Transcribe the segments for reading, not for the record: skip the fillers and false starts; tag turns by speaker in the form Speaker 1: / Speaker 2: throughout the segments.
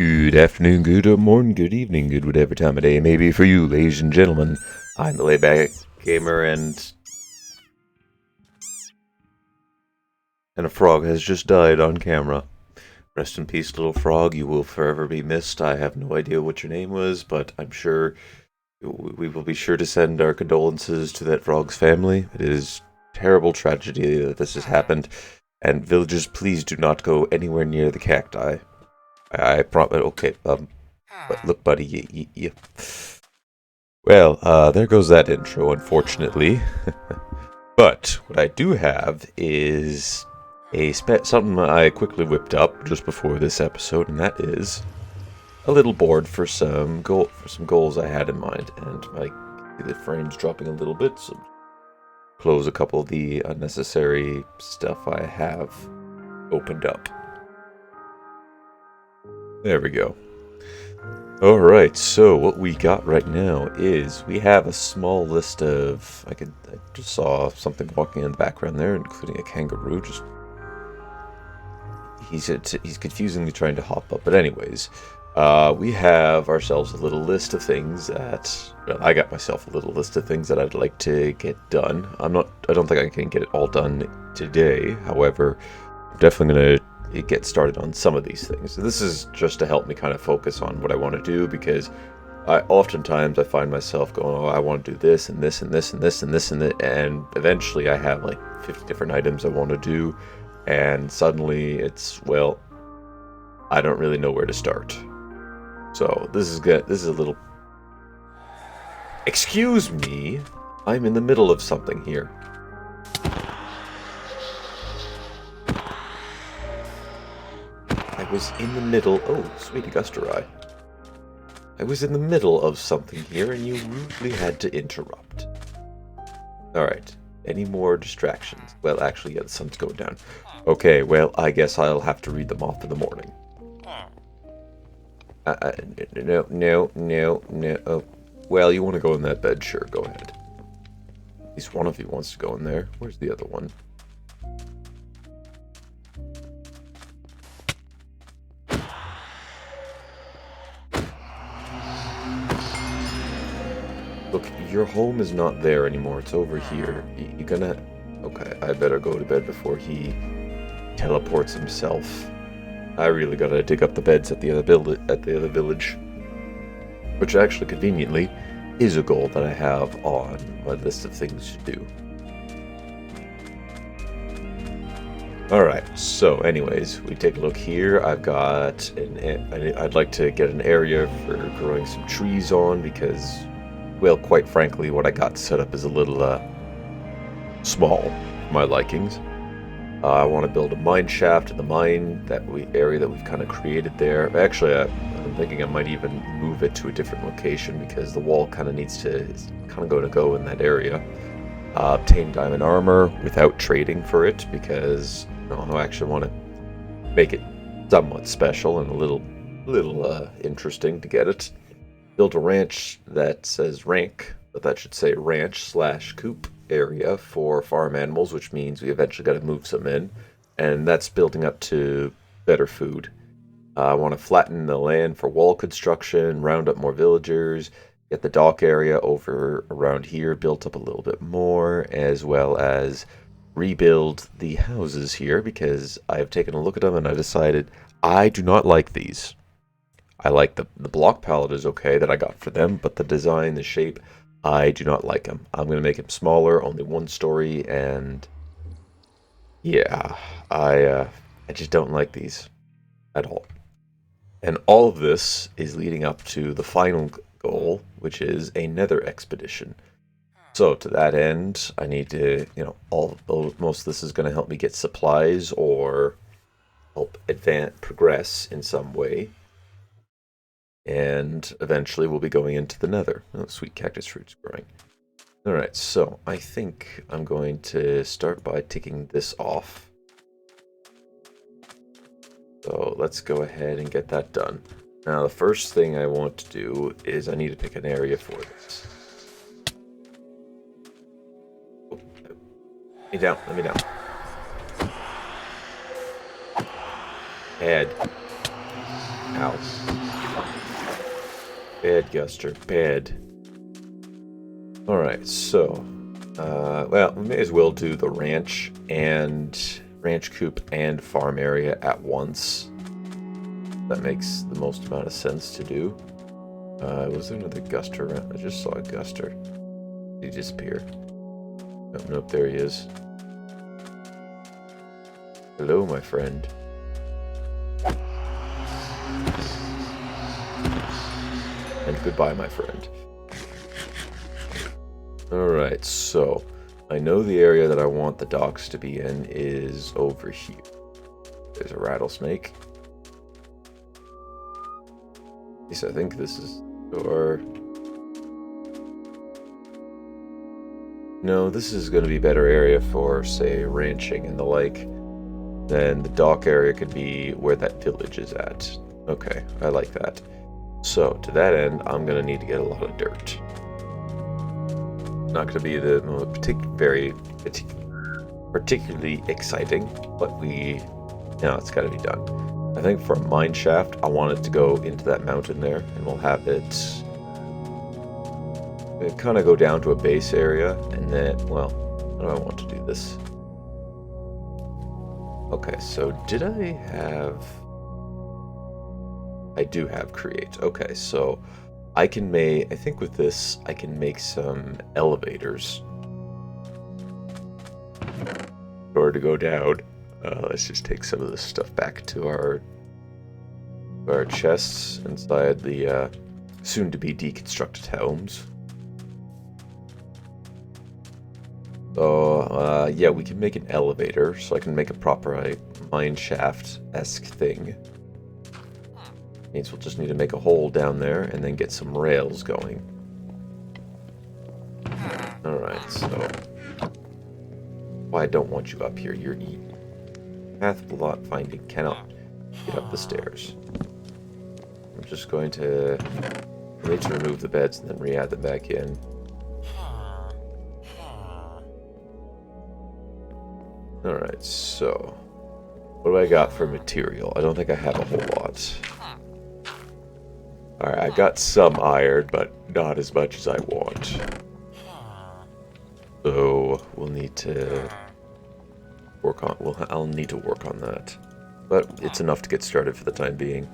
Speaker 1: Good afternoon, good morning, good evening, good whatever time of day it may be for you, ladies and gentlemen. I'm the Layback Gamer, and a frog has just died on camera. Rest in peace, little frog. You will forever be missed. I have no idea what your name was, but I'm sure we will be sure to send our condolences to that frog's family. It is a terrible tragedy that this has happened, and villagers, please do not go anywhere near the cacti. I promise. Okay, but look, buddy, Well, there goes that intro, unfortunately. But what I do have is something I quickly whipped up just before this episode, and that is a little board for some goals I had in mind. And the frame's dropping a little bit, so close a couple of the unnecessary stuff I have opened up. There we go. Alright, so what we got right now is we have a small list of... I just saw something walking in the background there, including a kangaroo. He's confusingly trying to hop up. But anyways, we have ourselves a little list of things that... Well, I got myself a little list of things that I'd like to get done. I don't think I can get it all done today. However, I'm definitely going to get started on some of these things. So this is just to help me kind of focus on what I want to do, because oftentimes I find myself going, oh, I want to do this and this and this and this and this and this, and eventually I have like 50 different items I want to do, and suddenly it's, well, I don't really know where to start. So this is good. This is a little... Excuse me, I'm in the middle of something here. I was in the middle... Oh, sweetie Gusterai. I was in the middle of something here, and you rudely had to interrupt. Alright. Any more distractions? Well, actually, yeah, the sun's going down. Okay, well, I guess I'll have to read them off in the morning. No. Oh. Well, you want to go in that bed? Sure, go ahead. At least one of you wants to go in there. Where's the other one? Look, your home is not there anymore. It's over here. You gonna... Okay, I better go to bed before he teleports himself. I really gotta dig up the beds at the other village. Which actually, conveniently, is a goal that I have on my list of things to do. Alright, so anyways, we take a look here. I've got I'd like to get an area for growing some trees on, because... Well, quite frankly, what I got set up is a little, small for my likings. I want to build a mine shaft in the mine area that we've kind of created there. Actually, I'm thinking I might even move it to a different location, because the wall kind of needs to, it's kind of going to go in that area. Obtain diamond armor without trading for it, because I actually want to make it somewhat special and a little interesting to get it. Build a ranch that says rank, but that should say ranch/coop area for farm animals, which means we eventually got to move some in, and that's building up to better food. I want to flatten the land for wall construction, round up more villagers, get the dock area over around here built up a little bit more, as well as rebuild the houses here, because I have taken a look at them and I decided I do not like these. I like the block palette is okay that I got for them, but the design, the shape, I do not like them. I'm going to make them smaller, only one story, and yeah, I just don't like these at all. And all of this is leading up to the final goal, which is a nether expedition. So to that end, I need to, most of this is going to help me get supplies or help progress in some way. And eventually we'll be going into the nether. Oh, sweet cactus fruit's growing. Alright, so I think I'm going to start by ticking this off. So let's go ahead and get that done. Now the first thing I want to do is I need to pick an area for this. Oh, let me down, let me down. Head. Ow. Bad, Guster. Bad. Alright, so... well, we may as well do the ranch coop and farm area at once. That makes the most amount of sense to do. Was there another Guster around? I just saw a Guster. Did he disappear? Oh, nope, there he is. Hello, my friend. And goodbye, my friend. Alright, so I know the area that I want the docks to be in is over here. There's a rattlesnake. Yes, I think this is our... No, this is going to be a better area for, say, ranching and the like. Then the dock area could be where that village is at. Okay, I like that. So, to that end, I'm going to need to get a lot of dirt. Not going to be the particularly exciting, but it's got to be done. I think for a mine shaft, I want it to go into that mountain there, and we'll have it kind of go down to a base area, and then, well, how do I want to do this? Okay, so did I have... I do have create. Okay, so I can make, I think with this, I can make some elevators. In order to go down, let's just take some of this stuff back to our chests inside the soon-to-be deconstructed homes. So, yeah, we can make an elevator, so I can make a proper mine shaft-esque thing. Means we'll just need to make a hole down there and then get some rails going. Alright, so... Why I don't want you up here, you're eating. Path block finding cannot get up the stairs. I'm just going to... I need to remove the beds and then re-add them back in. Alright, so... What do I got for material? I don't think I have a whole lot. Alright, I got some iron, but not as much as I want. So, we'll need to work on... Well, I'll need to work on that. But it's enough to get started for the time being.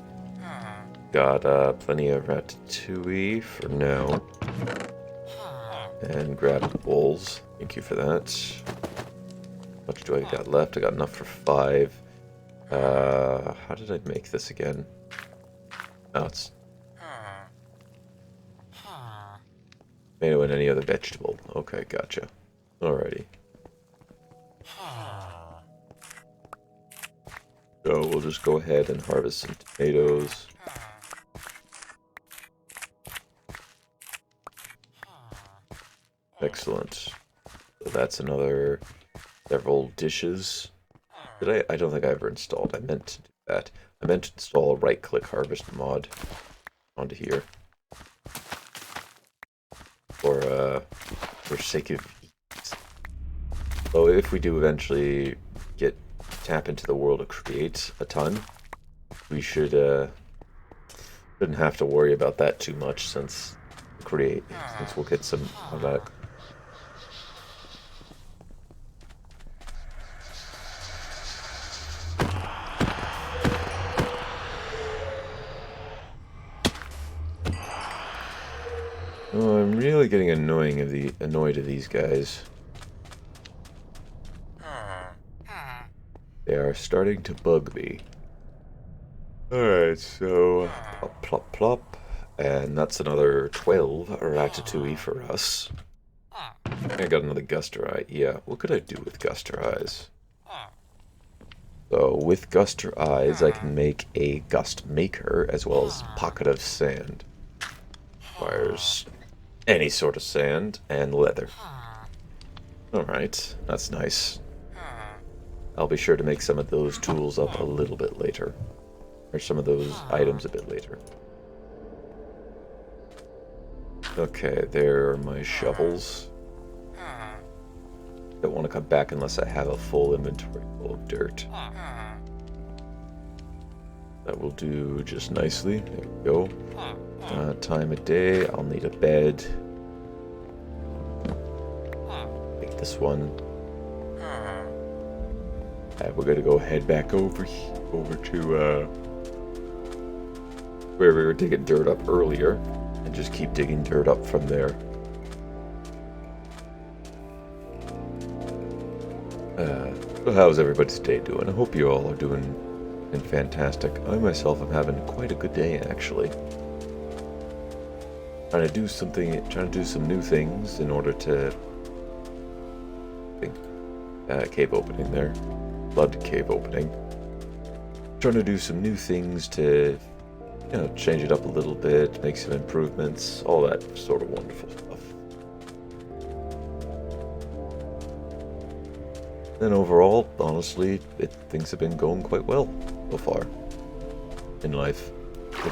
Speaker 1: Got plenty of ratatouille for now. And grab the bowls. Thank you for that. How much do I got left? I got enough for 5. How did I make this again? Oh, it's... Made it with any other vegetable. Okay, gotcha. Alrighty. So we'll just go ahead and harvest some tomatoes. Excellent. So that's another several dishes. I don't think I ever installed. I meant to do that. I meant to install a right-click harvest mod onto here. For sake of ease. So if we do eventually tap into the world of create a ton, we shouldn't have to worry about that too much since we'll get some of that. Oh, I'm really getting annoyed of these guys. They are starting to bug me. Alright, so plop, plop, plop. And that's another 12 ratatouille for us. I got another guster eye. Yeah, what could I do with guster eyes? So with guster eyes, I can make a gust maker as well as pocket of sand. Requires any sort of sand and leather. Alright, that's nice. I'll be sure to make some of those tools up a little bit later. Or some of those items a bit later. Okay, there are my shovels. Don't want to come back unless I have a full inventory full of dirt. That will do just nicely. There we go. Time of day. I'll need a bed. Take this one. We're gonna go head back over to where we were digging dirt up earlier, and just keep digging dirt up from there. So how's everybody's day doing? I hope you all are doing fantastic. I myself am having quite a good day, actually. Trying to do some new things in order to cave opening there. Blood cave opening. Trying to do some new things to, change it up a little bit, make some improvements, all that sort of wonderful stuff. And overall, honestly, things have been going quite well so far in life. Still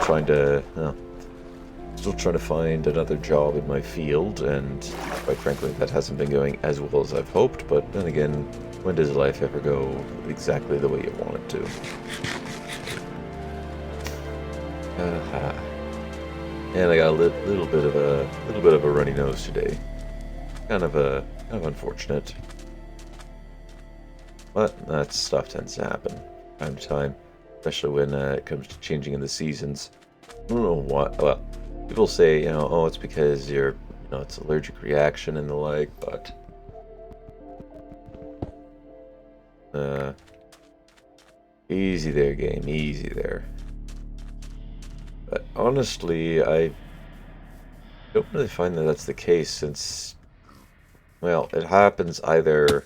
Speaker 1: trying to find another job in my field, and quite frankly, that hasn't been going as well as I've hoped. But then again, when does life ever go exactly the way you want it to? And I got a little bit of a runny nose today. Kind of unfortunate. But that stuff tends to happen time to time, especially when it comes to changing in the seasons. I don't know what. Well, people say, oh, it's because it's allergic reaction and the like, but easy there, game, easy there. But honestly, I don't really find that that's the case, since, well, it happens either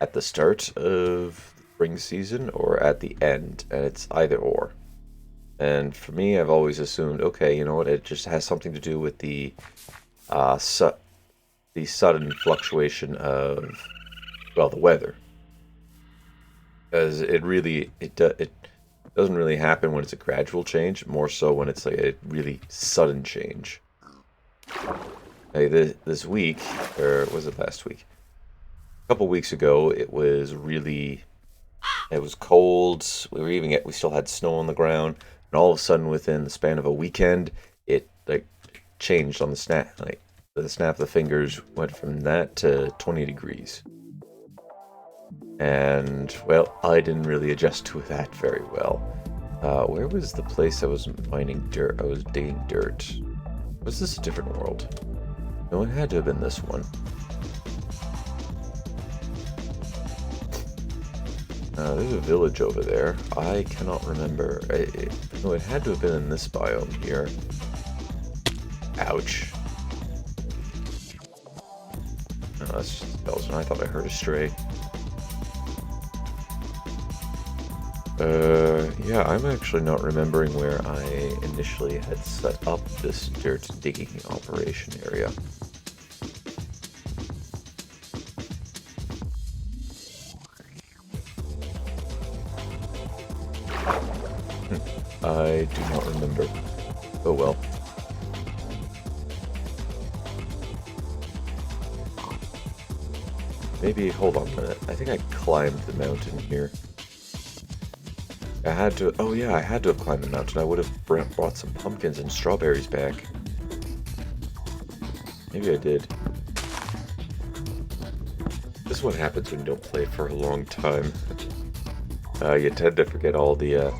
Speaker 1: at the start of the spring season or at the end, and it's either or. And for me, I've always assumed, okay, you know what, it just has something to do with the sudden fluctuation of, well, the weather. Because it doesn't really happen when it's a gradual change, more so when it's like a really sudden change. Hey, this week, or was it last week? A couple weeks ago, it was cold. We still had snow on the ground, and all of a sudden, within the span of a weekend, it changed on the snap. The snap of the fingers went from that to 20 degrees. And, well, I didn't really adjust to that very well. Where was the place I was mining dirt? I was digging dirt. Was this a different world? No, it had to have been this one. There's a village over there. I cannot remember. No, it had to have been in this biome here. Ouch. No, that's just a skeleton. I thought I heard a stray. Yeah, I'm actually not remembering where I initially had set up this dirt digging operation area. I do not remember. Oh well. Maybe, hold on a minute. I think I climbed the mountain here. I had to have climbed the mountain. I would have brought some pumpkins and strawberries back. Maybe I did. This is what happens when you don't play for a long time. You tend to forget all the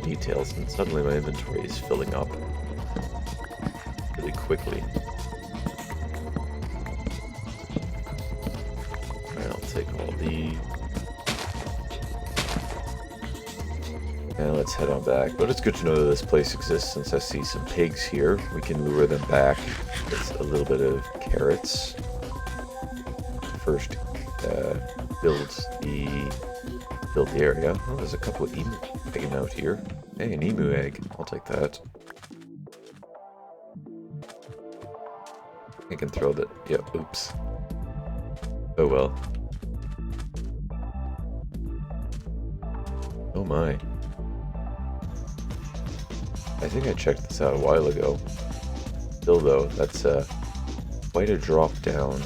Speaker 1: details, and suddenly my inventory is filling up really quickly. Alright, I'll take all these. And let's head on back. But it's good to know that this place exists, since I see some pigs here. We can lure them back with a little bit of carrots. First, build the area. Oh, there's a couple of emu hanging out here. Hey, an emu egg. I'll take that. I can throw that. Yep, oops. Oh well. Oh my. I think I checked this out a while ago. Still though, that's quite a drop down.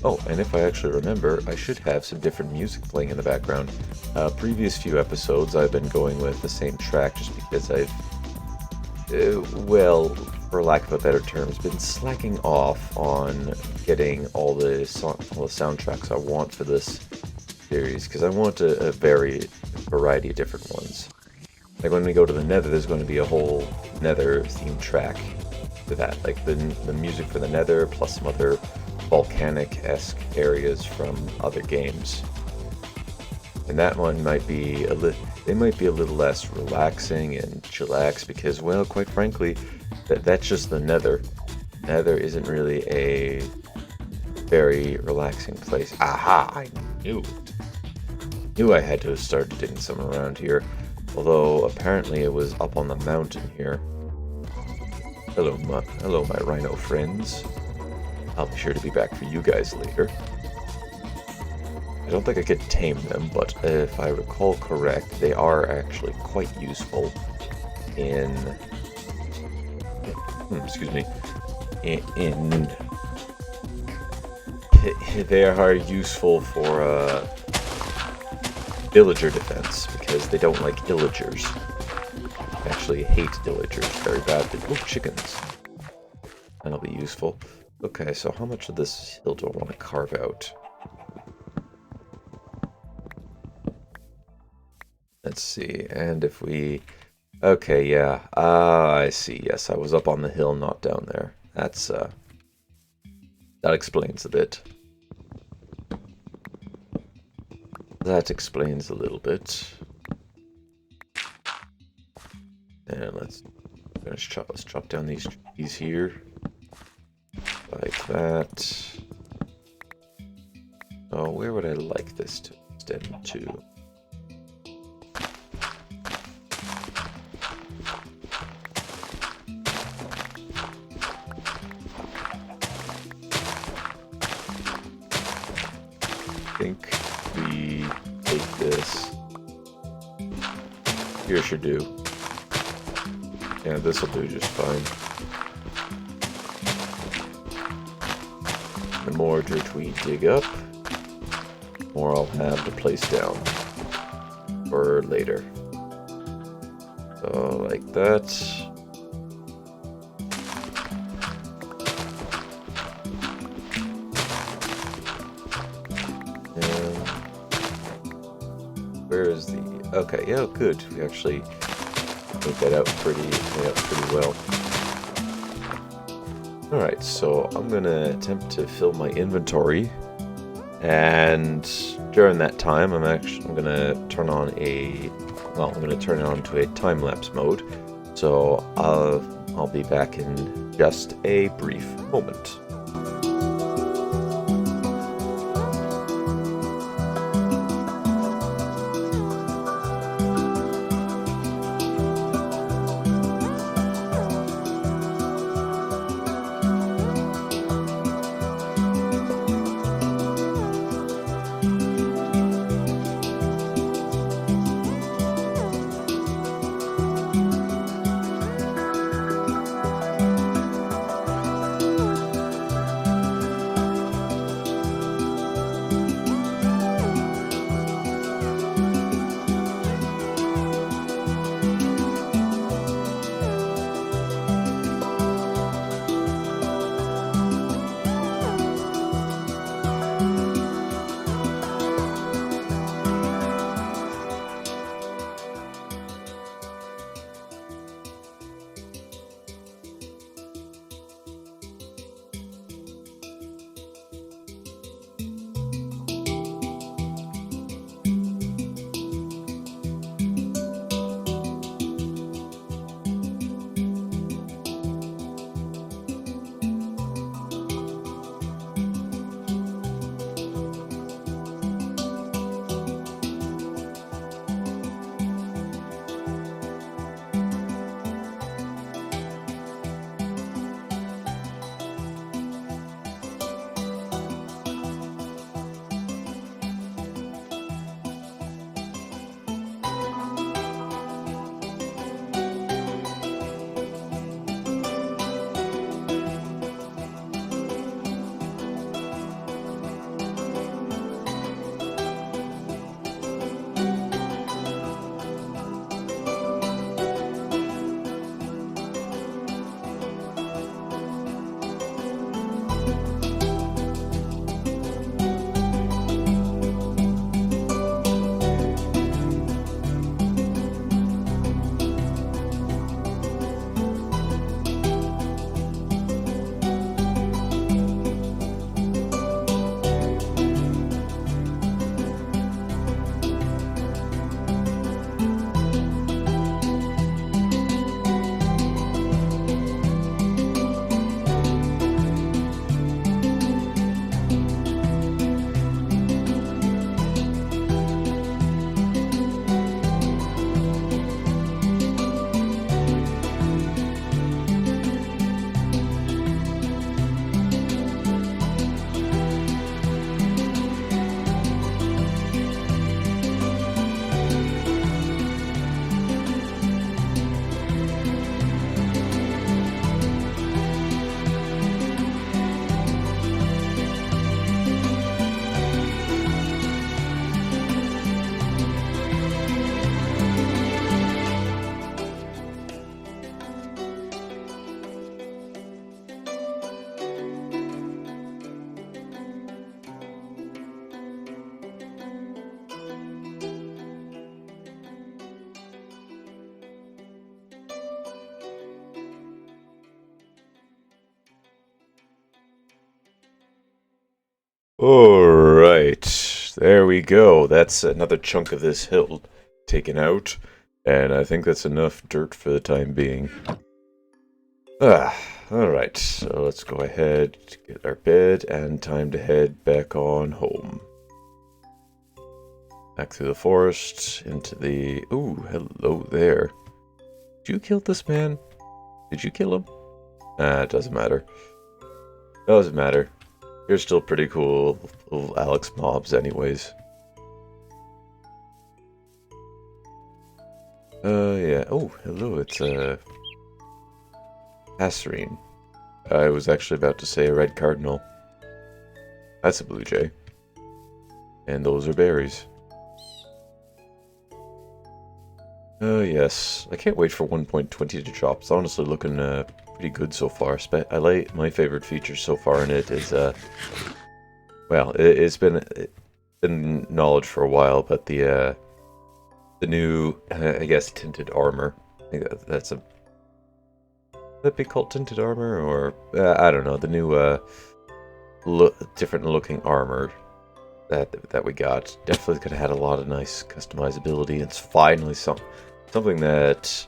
Speaker 1: Oh, and if I actually remember, I should have some different music playing in the background. Previous few episodes, I've been going with the same track just because I've, well, for lack of a better terms, been slacking off on getting all the soundtracks I want for this series, because I want a variety of different ones. Like when we go to the Nether, there's going to be a whole Nether themed track for that, like the music for the Nether plus some other volcanic-esque areas from other games. And that one might be they might be a little less relaxing and chillax because, well, quite frankly, that's just the Nether. Nether isn't really a very relaxing place. Aha! I knew it. Knew I had to have started digging some around here. Although apparently it was up on the mountain here. Hello, my rhino friends. I'll be sure to be back for you guys later. I don't think I could tame them, but if I recall correct, they are actually quite useful in... excuse me. They are useful for villager defense, because they don't like illagers. I actually hate illagers very badly. Oh, chickens. That'll be useful. Okay, so how much of this hill do I want to carve out? Let's see, and if we... Okay, yeah. I see. Yes, I was up on the hill, not down there. That's, that explains a bit. That explains a little bit. And let's chop down these trees here. Like that. Oh, where would I like this to extend to? I think we take this. Here should do. Yeah, this will do just fine. The more dirt we dig up, the more I'll have to place down for later. So, like that. And where is the... Okay, yeah, good. We actually made that out pretty well. Alright, so I'm gonna attempt to fill my inventory, and during that time I'm gonna turn on I'm gonna turn it on to a time-lapse mode, so I'll be back in just a brief moment. Alright, there we go. That's another chunk of this hill taken out, and I think that's enough dirt for the time being. Alright, so let's go ahead, get our bed, and time to head back on home. Back through the forest, into the... Ooh, hello there. Did you kill this man? Did you kill him? It doesn't matter. Doesn't matter. You're still pretty cool, little Alex mobs anyways. Yeah. Oh, hello, it's, Passerine. I was actually about to say a red cardinal. That's a blue jay. And those are berries. Yes. I can't wait for 1.20 to drop. It's honestly looking, pretty good so far. I like my favorite feature so far in it is, well, it's been in knowledge for a while, but the new, I guess, tinted armor. I think that's a... Would that be called tinted armor? Or, I don't know, the new, different looking armor that we got. Definitely could have had a lot of nice customizability. It's finally something that,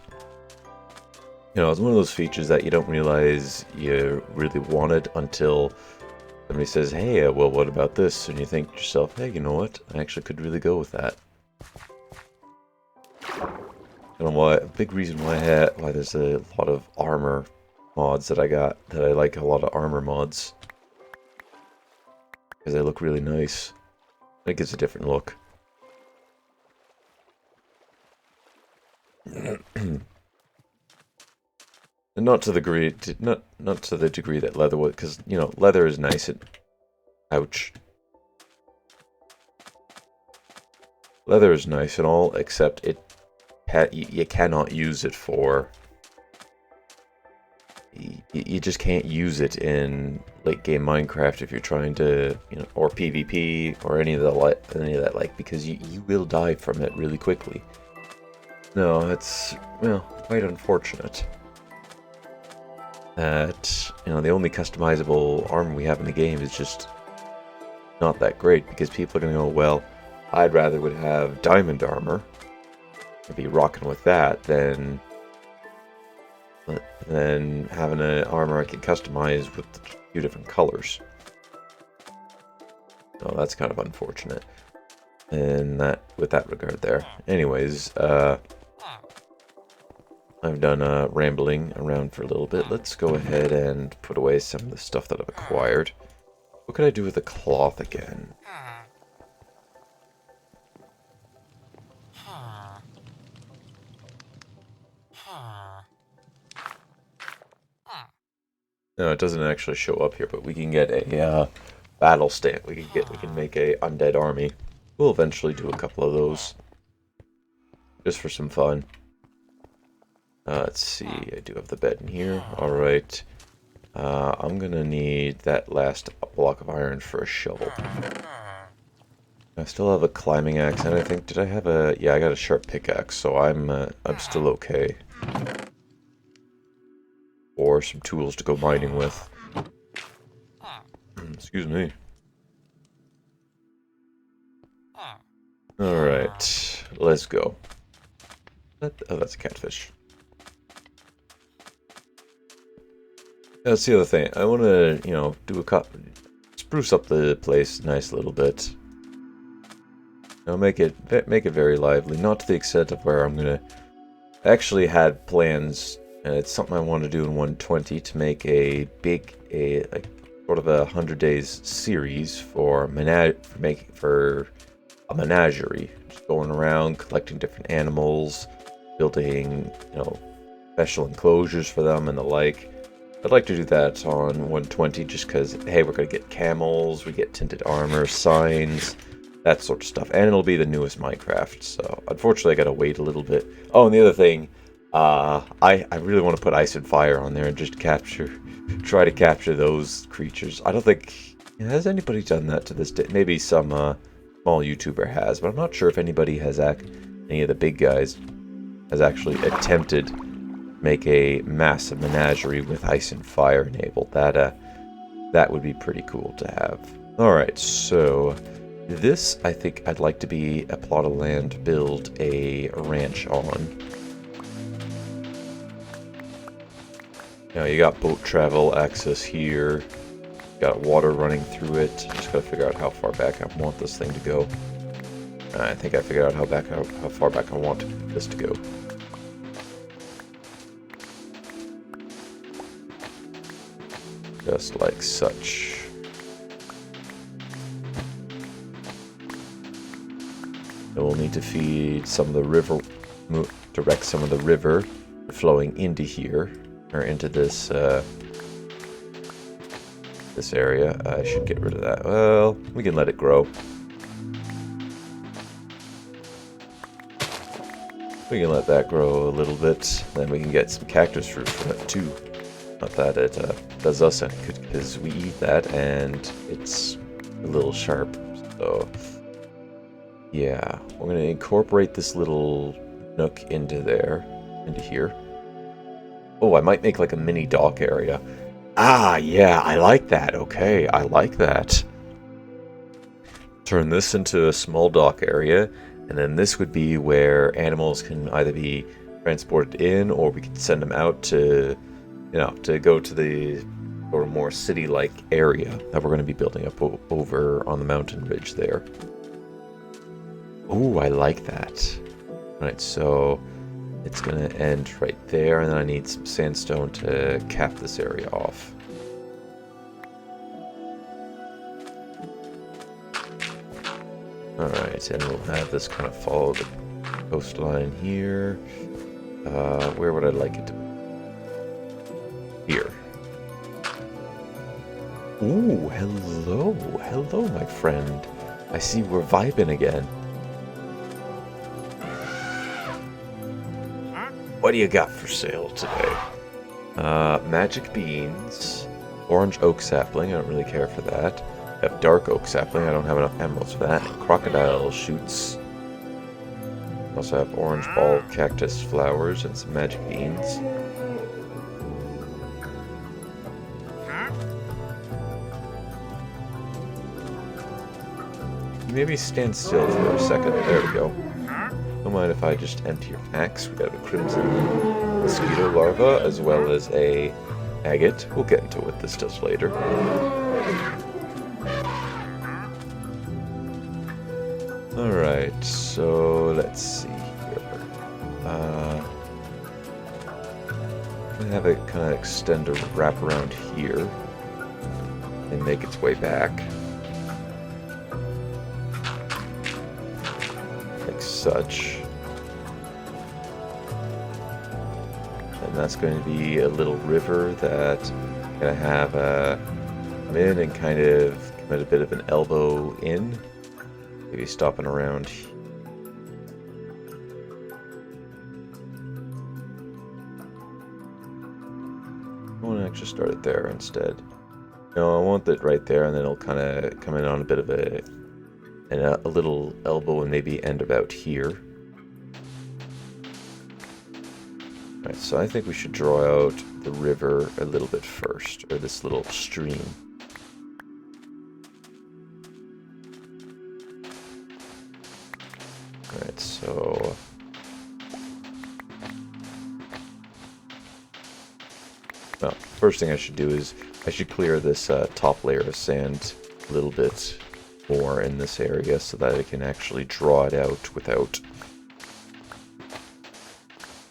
Speaker 1: you know, it's one of those features that you don't realize you really wanted until somebody says, hey, well, what about this? And you think to yourself, hey, you know what? I actually could really go with that. I don't know why. A big reason why there's a lot of armor mods that I got, that I like a lot of armor mods. Because they look really nice. It gives a different look. And not to the degree, not to the degree that leather would, because, you know, leather is nice. Ouch. Leather is nice and all, except you cannot use it for... You just can't use it in late game Minecraft if you're trying to, you know, or PvP or any of that, like, because you will die from it really quickly. No, it's, well, quite unfortunate that, you know, the only customizable armor we have in the game is just not that great, because people are going to go, well, I'd rather would have diamond armor and be rocking with that than having an armor I can customize with a few different colors. So that's kind of unfortunate in with that regard there. Anyways, I've done rambling around for a little bit. Let's go ahead and put away some of the stuff that I've acquired. What could I do with the cloth again? No, it doesn't actually show up here, but we can get a battle stamp. We can make a undead army. We'll eventually do a couple of those, just for some fun. Let's see. I do have the bed in here. All right. I'm gonna need that last block of iron for a shovel. I still have a climbing axe, and I think, did I have a... Yeah, I got a sharp pickaxe, so I'm still okay. Or some tools to go mining with. Excuse me. Alright, let's go. Oh, that's a catfish. That's the other thing. I want to, you know, spruce up the place a nice little bit. You know, make it very lively. Not to the extent of where I'm gonna... I actually had plans, and it's something I want to do in 120, to make a big, like, sort of a 100 days series for a menagerie. Just going around, collecting different animals, building, you know, special enclosures for them and the like. I'd like to do that on 120 just because, hey, we're going to get camels, we get tinted armor, signs, that sort of stuff. And it'll be the newest Minecraft, so unfortunately I got to wait a little bit. Oh, and the other thing, I really want to put ice and fire on there and just try to capture those creatures. I don't think, has anybody done that to this day? Maybe some small YouTuber has, but I'm not sure if anybody has, any of the big guys has actually attempted make a massive menagerie with ice and fire enabled. That would be pretty cool to have. Alright, so this I think I'd like to be a plot of land to build a ranch on. Now you got boat travel access here, got water running through it. Just gotta figure out how far back I want this thing to go. I think I figured out how far back I want this to go. Just like such. And we'll need to feed some of the river, direct some of the river flowing into here, or into this this area. I should get rid of that. Well, we can let it grow. We can let that grow a little bit, then we can get some cactus fruit from it too. Not that it does us any good, because we eat that and it's a little sharp. So, yeah, we're going to incorporate this little nook into there, into here. Oh, I might make like a mini dock area. Ah, yeah, I like that. Okay, I like that. Turn this into a small dock area, and then this would be where animals can either be transported in, or we can send them out to, you know, to go to the or more city-like area that we're going to be building up over on the mountain ridge there. Ooh, I like that. Right, so it's going to end right there, and then I need some sandstone to cap this area off. Alright, and we'll have this kind of follow the coastline here. Where would I like it to be? Here. Ooh, hello. Hello, my friend. I see we're vibing again. What do you got for sale today? Magic beans. Orange oak sapling, I don't really care for that. I have dark oak sapling, I don't have enough emeralds for that. Crocodile shoots. Also have orange ball cactus flowers and some magic beans. You maybe stand still for a second. There we go. Don't mind if I just empty your packs. We got a crimson mosquito larva as well as a agate. We'll get into what this does later. Alright, so let's see here. I'm gonna have it kind of extend or wrap around here and make its way back. Like such. And that's going to be a little river that's gonna have come in and kind of come at a bit of an elbow in. Maybe stopping around. I want to actually start it there instead. No, I want it right there, and then it'll kind of come in on a bit of a little elbow and maybe end about here. Alright, so I think we should draw out the river a little bit first, or this little stream. Alright, so well, first thing I should do is I should clear this top layer of sand a little bit more in this area so that I can actually draw it out without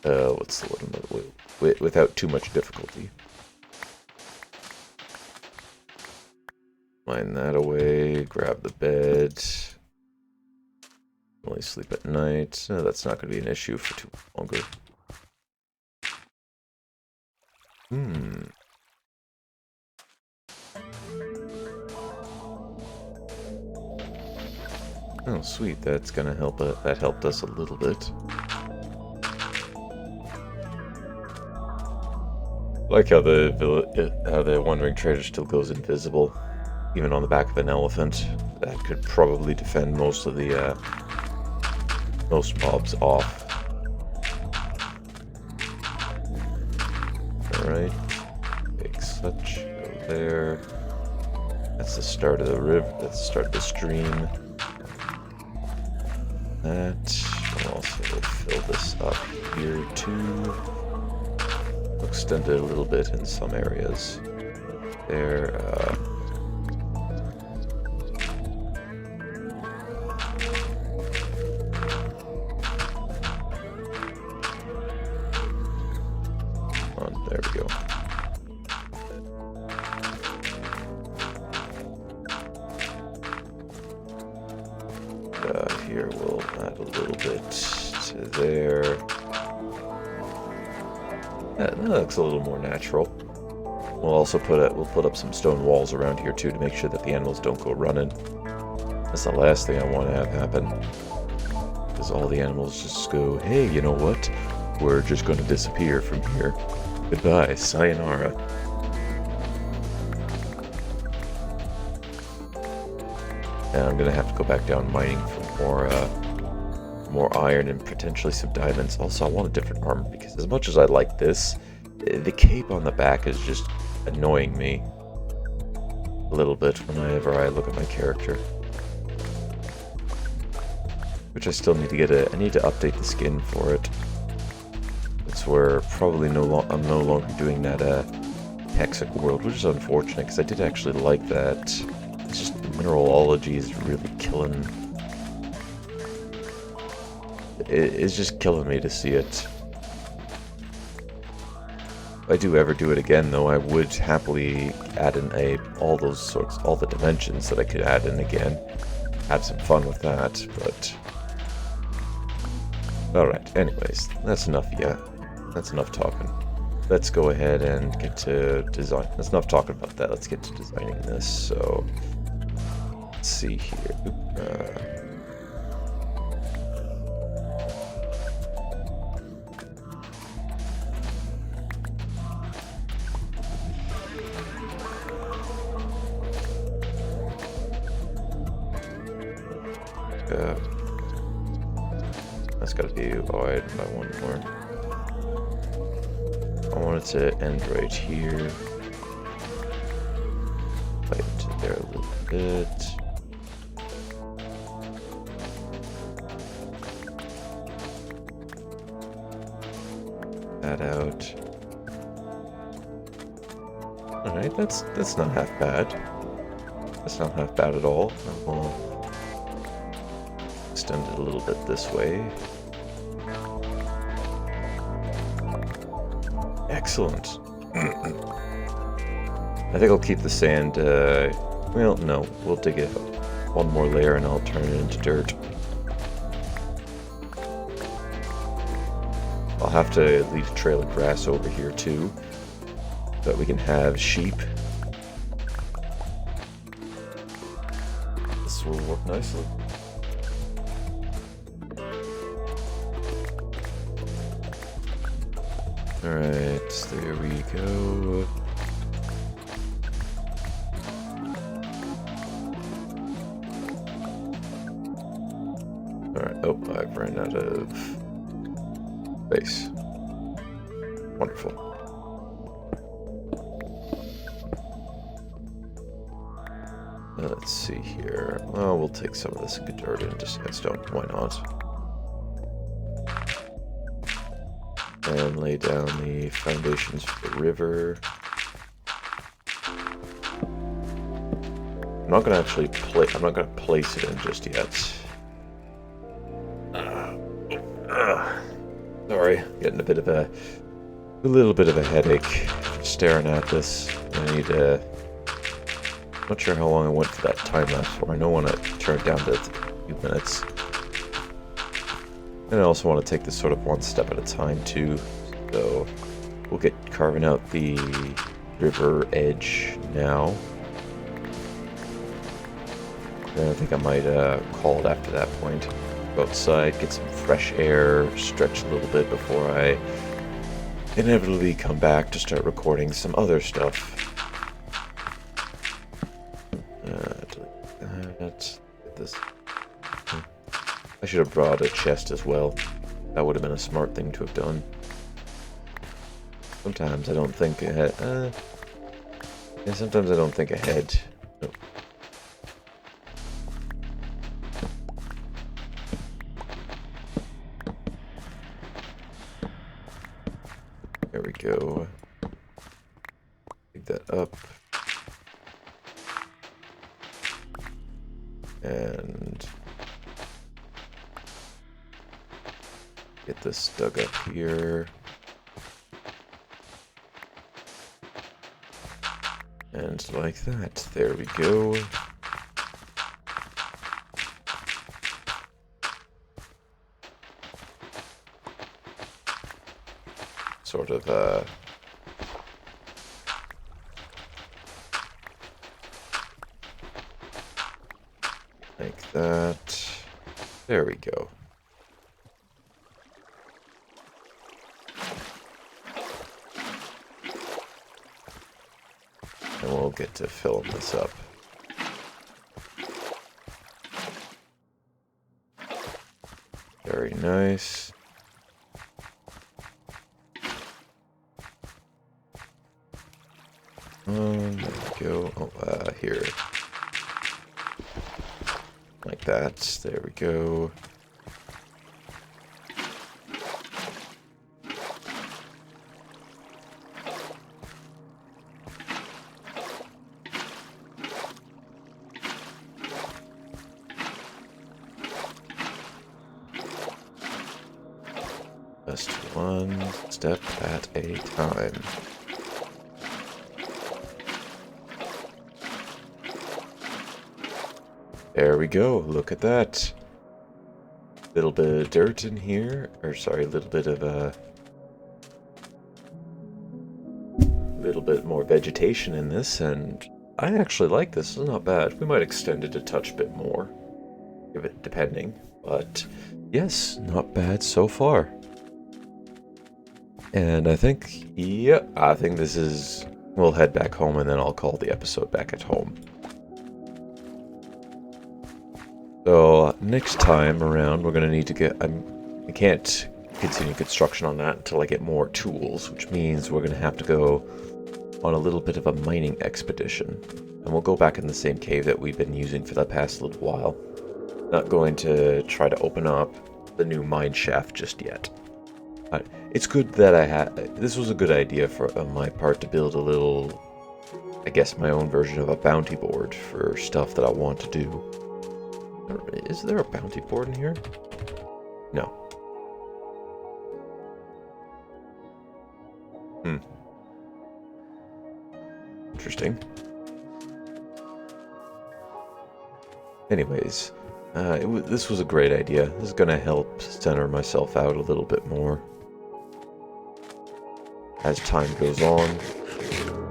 Speaker 1: what's the word? Without too much difficulty. Line that away, grab the bed. Only sleep at night. No, that's not going to be an issue for too longer. Oh, sweet. That's going to help. That helped us a little bit. I like how the wandering trader still goes invisible, even on the back of an elephant. That could probably defend most of the most mobs off. Alright. Take such. Go there. That's the start of the river. That's the start of the stream. That. I'll also fill this up here too. Extend it a little bit in some areas. There. There we go. Here we'll add a little bit to there. That looks a little more natural. We'll also put up some stone walls around here too to make sure that the animals don't go running. That's the last thing I want to have happen. Because all the animals just go, hey, you know what? We're just going to disappear from here. Goodbye, sayonara. And I'm gonna have to go back down mining for more iron and potentially some diamonds. Also, I want a different armor because as much as I like this, the cape on the back is just annoying me a little bit whenever I look at my character. Which I still need to get I need to update the skin for it. It's where probably I'm no longer doing that Hexic world, which is unfortunate because I did actually like that. It's just the mineralogy is really killing. It's just killing me to see it. If I do ever do it again, though, I would happily add in all the dimensions that I could add in again. Have some fun with that, but. Alright, anyways, that's enough, yeah. That's enough talking. Let's go ahead and get to design. That's enough talking about that. Let's get to designing this. So, let's see here. That's gotta be wide by one more. I want it to end right here. Play it to there a little bit. That out. Alright, that's not half bad. That's not half bad at all. I'll extend it a little bit this way. Excellent. I think I'll keep the sand, well, no, we'll dig it one more layer and I'll turn it into dirt. I'll have to leave a trail of grass over here too, so that we can have sheep. This will work nicely. Alright, there we go. Alright, oh, I've run out of space. Wonderful. Let's see here. Well, we'll take some of this and convert it into sandstone. Why not? And lay down the foundations for the river. I'm not gonna place it in just yet. Sorry, getting a little bit of a headache staring at this. I need not sure how long I went for that time lapse for. I know I want to turn it down to a few minutes. And I also want to take this sort of one step at a time too. So we'll get carving out the river edge now. Then I think I might call it after that point. Go outside, get some fresh air, stretch a little bit before I inevitably come back to start recording some other stuff. This. I should have brought a chest as well. That would have been a smart thing to have done. Sometimes I don't think ahead. Yeah, sometimes I don't think ahead. No, There we go. Pick that up. And get this dug up here. And like that. There we go. Sort of, like that. There we go. And we'll get to filling this up. Very nice. There we go. Oh, here. Like that. There we go. Just one step at a time. There we go, look at that. Little bit of dirt in here, or sorry, a little bit of little bit more vegetation in this, and I actually like this. It's not bad. We might extend it a touch bit more, give it depending, but yes, not bad so far. And I think, yeah, I think this is, we'll head back home and then I'll call the episode back at home. So next time around, we're going to need to get, I can't continue construction on that until I get more tools, which means we're going to have to go on a little bit of a mining expedition. And we'll go back in the same cave that we've been using for the past little while. Not going to try to open up the new mine shaft just yet. It's good that I had, this was a good idea for on my part to build a little, I guess my own version of a bounty board for stuff that I want to do. Is there a bounty board in here? No. Interesting. Anyways, this was a great idea. This is going to help center myself out a little bit more as time goes on.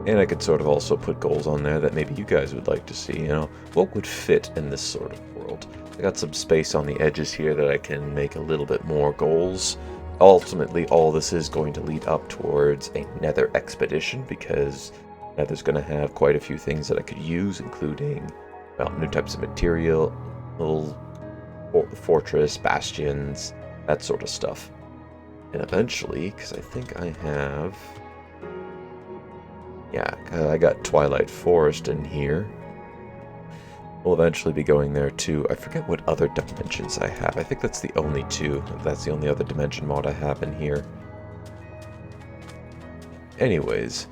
Speaker 1: And I could sort of also put goals on there that maybe you guys would like to see, you know, what would fit in this sort of world. I got some space on the edges here that I can make a little bit more goals. Ultimately, all this is going to lead up towards a nether expedition, because nether's going to have quite a few things that I could use, including, well, new types of material, little fortress, bastions, that sort of stuff. And eventually, because I think I have... Yeah, I got Twilight Forest in here. We'll eventually be going there too. I forget what other dimensions I have. I think that's the only two. That's the only other dimension mod I have in here. Anyways,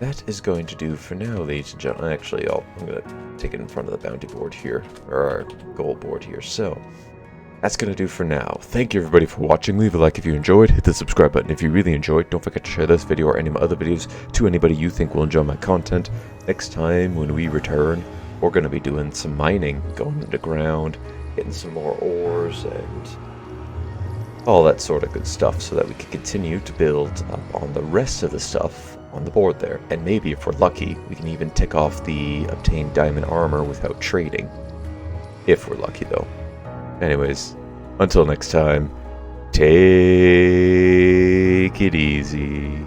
Speaker 1: that is going to do for now, ladies and gentlemen. Actually, I'm going to take it in front of the bounty board here, or our goal board here. So, that's going to do for now. Thank you everybody for watching. Leave a like if you enjoyed. Hit the subscribe button if you really enjoyed. Don't forget to share this video or any of my other videos to anybody you think will enjoy my content. Next time when we return, we're going to be doing some mining, going underground, getting some more ores, and all that sort of good stuff, so that we can continue to build up on the rest of the stuff on the board there. And maybe if we're lucky, we can even tick off the obtained diamond armor without trading. If we're lucky though. Anyways, until next time, take it easy.